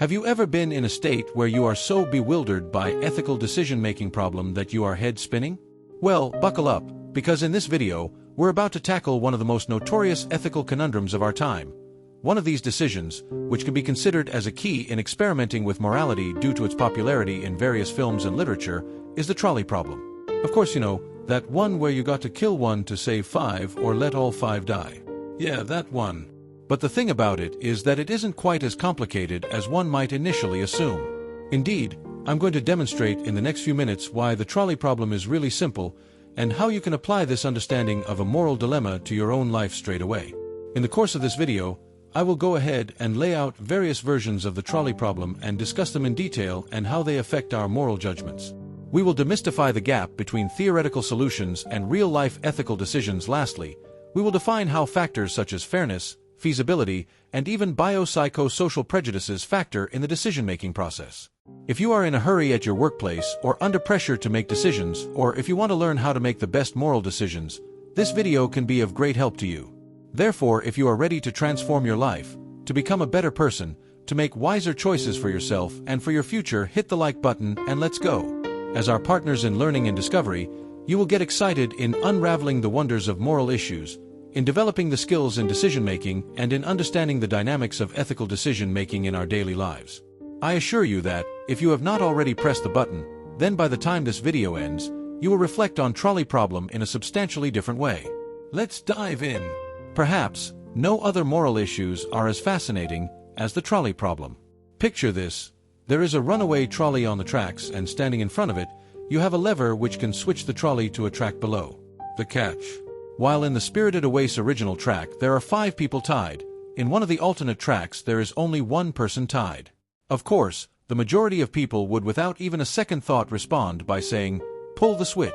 Have you ever been in a state where you are so bewildered by ethical decision-making problem that you are head spinning? Well, buckle up, because in this video, we're about to tackle one of the most notorious ethical conundrums of our time. One of these decisions, which can be considered as a key in experimenting with morality due to its popularity in various films and literature, is the trolley problem. Of course, you know, that one where you got to kill one to save five or let all five die. Yeah, that one. But the thing about it is that it isn't quite as complicated as one might initially assume. Indeed, I'm going to demonstrate in the next few minutes why the trolley problem is really simple and how you can apply this understanding of a moral dilemma to your own life straight away. In the course of this video, I will go ahead and lay out various versions of the trolley problem and discuss them in detail and how they affect our moral judgments. We will demystify the gap between theoretical solutions and real-life ethical decisions. Lastly, we will define how factors such as fairness, feasibility, and even biopsychosocial prejudices factor in the decision-making process. If you are in a hurry at your workplace or under pressure to make decisions, or if you want to learn how to make the best moral decisions, this video can be of great help to you. Therefore, if you are ready to transform your life, to become a better person, to make wiser choices for yourself and for your future, hit the like button and let's go. As our partners in learning and discovery, you will get excited in unraveling the wonders of moral issues, in developing the skills in decision-making, and in understanding the dynamics of ethical decision-making in our daily lives. I assure you that, if you have not already pressed the button, then by the time this video ends, you will reflect on trolley problem in a substantially different way. Let's dive in. Perhaps, no other moral issues are as fascinating as the trolley problem. Picture this. There is a runaway trolley on the tracks, and standing in front of it, you have a lever which can switch the trolley to a track below. The catch. While in the Spirited Away's original track there are 5 people tied, in one of the alternate tracks there is only one person tied. Of course, the majority of people would without even a second thought respond by saying, "Pull the switch."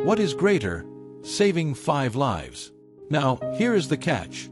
What is greater? Saving 5 lives. Now, here is the catch.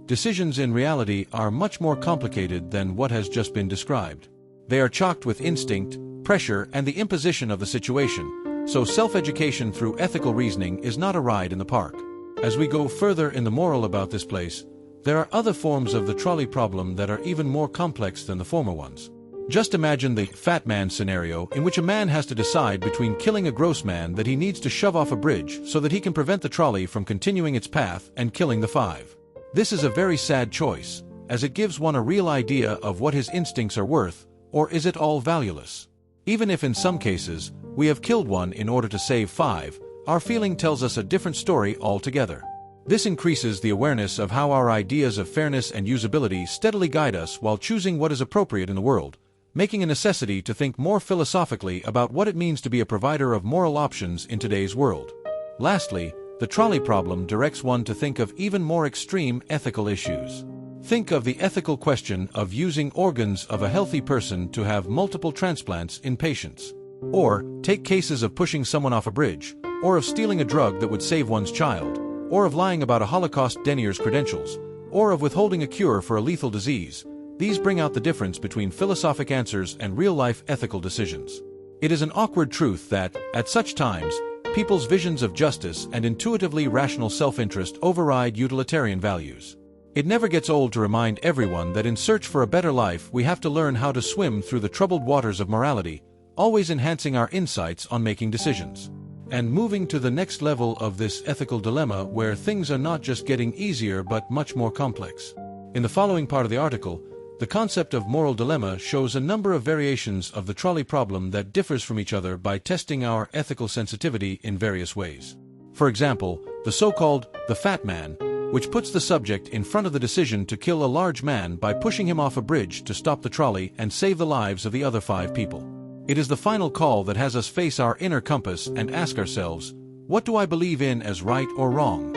Decisions in reality are much more complicated than what has just been described. They are chocked with instinct, pressure, and the imposition of the situation. So self-education through ethical reasoning is not a ride in the park. As we go further in the moral about this place, there are other forms of the trolley problem that are even more complex than the former ones. Just imagine the fat man scenario in which a man has to decide between killing a gross man that he needs to shove off a bridge so that he can prevent the trolley from continuing its path and killing the 5. This is a very sad choice, as it gives one a real idea of what his instincts are worth, or is it all valueless? Even if in some cases, we have killed one in order to save 5, our feeling tells us a different story altogether. This increases the awareness of how our ideas of fairness and usability steadily guide us while choosing what is appropriate in the world, making a necessity to think more philosophically about what it means to be a provider of moral options in today's world. Lastly, the trolley problem directs one to think of even more extreme ethical issues. Think of the ethical question of using organs of a healthy person to have multiple transplants in patients. Or, take cases of pushing someone off a bridge, or of stealing a drug that would save one's child, or of lying about a Holocaust denier's credentials, or of withholding a cure for a lethal disease. These bring out the difference between philosophic answers and real-life ethical decisions. It is an awkward truth that, at such times, people's visions of justice and intuitively rational self-interest override utilitarian values. It never gets old to remind everyone that in search for a better life we have to learn how to swim through the troubled waters of morality, always enhancing our insights on making decisions. And moving to the next level of this ethical dilemma where things are not just getting easier but much more complex. In the following part of the article, the concept of moral dilemma shows a number of variations of the trolley problem that differs from each other by testing our ethical sensitivity in various ways. For example, the so-called the fat man, which puts the subject in front of the decision to kill a large man by pushing him off a bridge to stop the trolley and save the lives of the other 5 people. It is the final call that has us face our inner compass and ask ourselves, what do I believe in as right or wrong?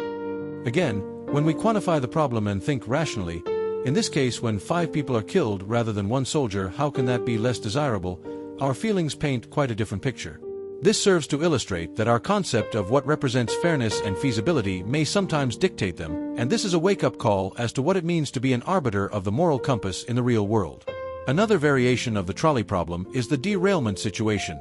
Again, when we quantify the problem and think rationally, in this case when 5 people are killed rather than 1 soldier, how can that be less desirable? Our feelings paint quite a different picture. This serves to illustrate that our concept of what represents fairness and feasibility may sometimes dictate them, and this is a wake-up call as to what it means to be an arbiter of the moral compass in the real world. Another variation of the trolley problem is the derailment situation.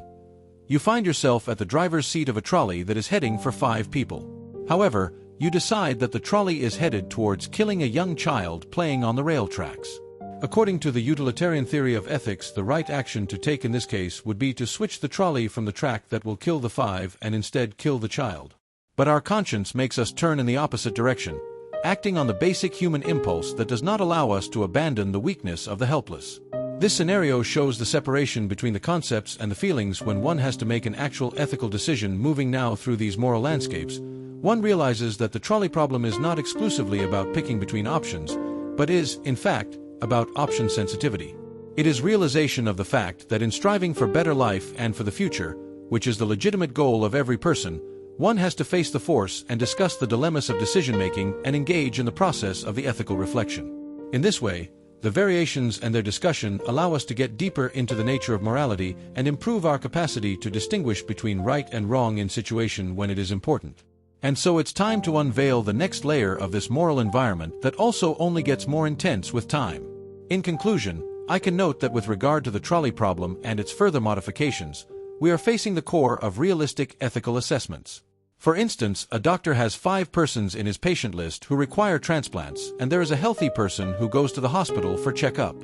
You find yourself at the driver's seat of a trolley that is heading for 5 people. However, you decide that the trolley is headed towards killing a young child playing on the rail tracks. According to the utilitarian theory of ethics, the right action to take in this case would be to switch the trolley from the track that will kill the 5 and instead kill the child. But our conscience makes us turn in the opposite direction, acting on the basic human impulse that does not allow us to abandon the weakness of the helpless. This scenario shows the separation between the concepts and the feelings when one has to make an actual ethical decision. Moving now through these moral landscapes, one realizes that the trolley problem is not exclusively about picking between options, but is, in fact, about option sensitivity. It is realization of the fact that in striving for better life and for the future, which is the legitimate goal of every person, one has to face the force and discuss the dilemmas of decision-making and engage in the process of the ethical reflection. In this way, the variations and their discussion allow us to get deeper into the nature of morality and improve our capacity to distinguish between right and wrong in situation when it is important. And so it's time to unveil the next layer of this moral environment that also only gets more intense with time. In conclusion, I can note that with regard to the trolley problem and its further modifications, we are facing the core of realistic ethical assessments. For instance, a doctor has 5 persons in his patient list who require transplants, and there is a healthy person who goes to the hospital for checkup.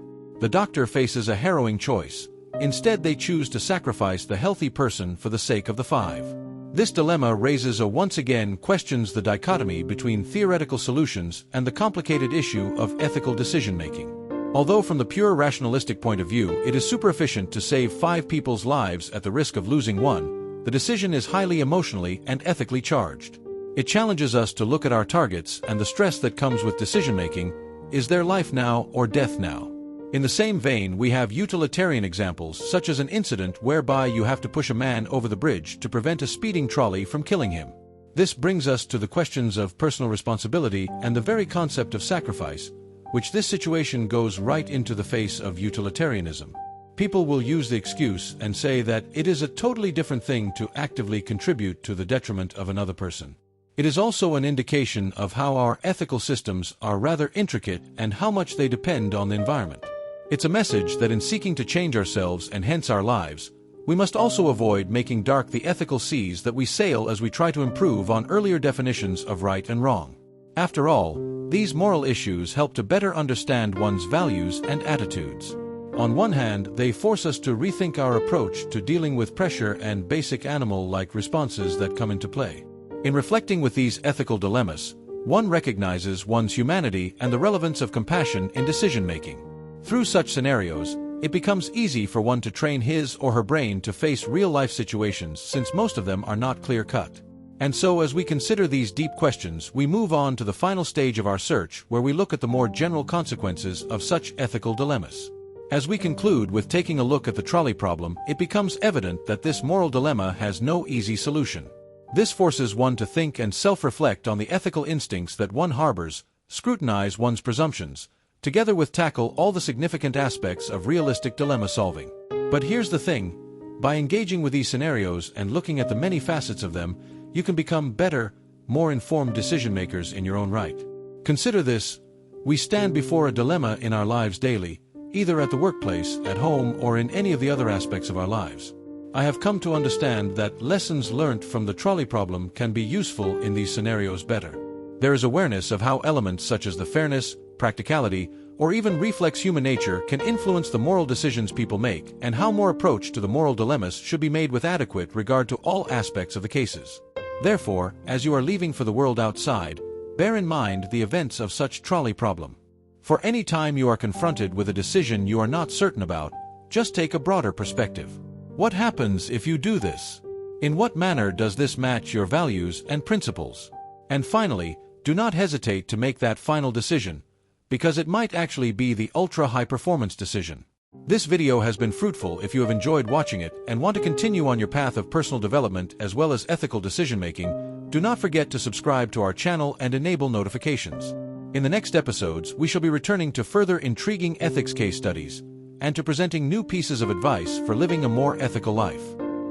The doctor faces a harrowing choice. Instead, they choose to sacrifice the healthy person for the sake of the 5. This dilemma raises once again questions the dichotomy between theoretical solutions and the complicated issue of ethical decision-making. Although from the pure rationalistic point of view it is super efficient to save 5 people's lives at the risk of losing 1, the decision is highly emotionally and ethically charged. It challenges us to look at our targets and the stress that comes with decision-making. Is there life now or death now? In the same vein, we have utilitarian examples, such as an incident whereby you have to push a man over the bridge to prevent a speeding trolley from killing him. This brings us to the questions of personal responsibility and the very concept of sacrifice, which this situation goes right into the face of utilitarianism. People will use the excuse and say that it is a totally different thing to actively contribute to the detriment of another person. It is also an indication of how our ethical systems are rather intricate and how much they depend on the environment. It's a message that in seeking to change ourselves and hence our lives, we must also avoid making dark the ethical seas that we sail as we try to improve on earlier definitions of right and wrong. After all, these moral issues help to better understand one's values and attitudes. On one hand, they force us to rethink our approach to dealing with pressure and basic animal-like responses that come into play. In reflecting with these ethical dilemmas, one recognizes one's humanity and the relevance of compassion in decision-making. Through such scenarios, it becomes easy for one to train his or her brain to face real-life situations since most of them are not clear-cut. And so as we consider these deep questions, we move on to the final stage of our search where we look at the more general consequences of such ethical dilemmas. As we conclude with taking a look at the trolley problem, it becomes evident that this moral dilemma has no easy solution. This forces one to think and self-reflect on the ethical instincts that one harbors, scrutinize one's presumptions, together with tackle all the significant aspects of realistic dilemma solving. But here's the thing, by engaging with these scenarios and looking at the many facets of them, you can become better, more informed decision makers in your own right. Consider this, we stand before a dilemma in our lives daily, either at the workplace, at home, or in any of the other aspects of our lives. I have come to understand that lessons learnt from the trolley problem can be useful in these scenarios better. There is awareness of how elements such as the fairness, practicality, or even reflex human nature can influence the moral decisions people make, and how more approach to the moral dilemmas should be made with adequate regard to all aspects of the cases. Therefore, as you are leaving for the world outside, bear in mind the events of such trolley problem. For any time you are confronted with a decision you are not certain about, just take a broader perspective. What happens if you do this? In what manner does this match your values and principles? And finally, do not hesitate to make that final decision, because it might actually be the ultra-high-performance decision. This video has been fruitful. If you have enjoyed watching it and want to continue on your path of personal development as well as ethical decision-making, do not forget to subscribe to our channel and enable notifications. In the next episodes, we shall be returning to further intriguing ethics case studies and to presenting new pieces of advice for living a more ethical life.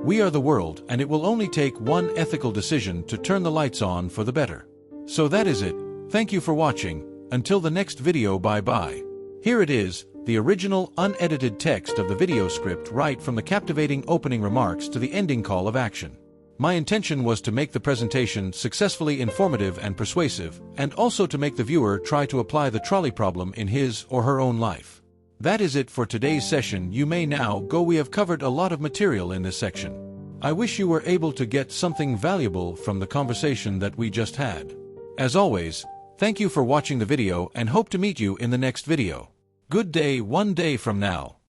We are the world, and it will only take one ethical decision to turn the lights on for the better. So that is it. Thank you for watching. Until the next video, bye-bye. Here it is, the original unedited text of the video script, right from the captivating opening remarks to the ending call of action. My intention was to make the presentation successfully informative and persuasive, and also to make the viewer try to apply the trolley problem in his or her own life. That is it for today's session. You may now go. We have covered a lot of material in this section. I wish you were able to get something valuable from the conversation that we just had. As always, thank you for watching the video and hope to meet you in the next video. Good day one day from now.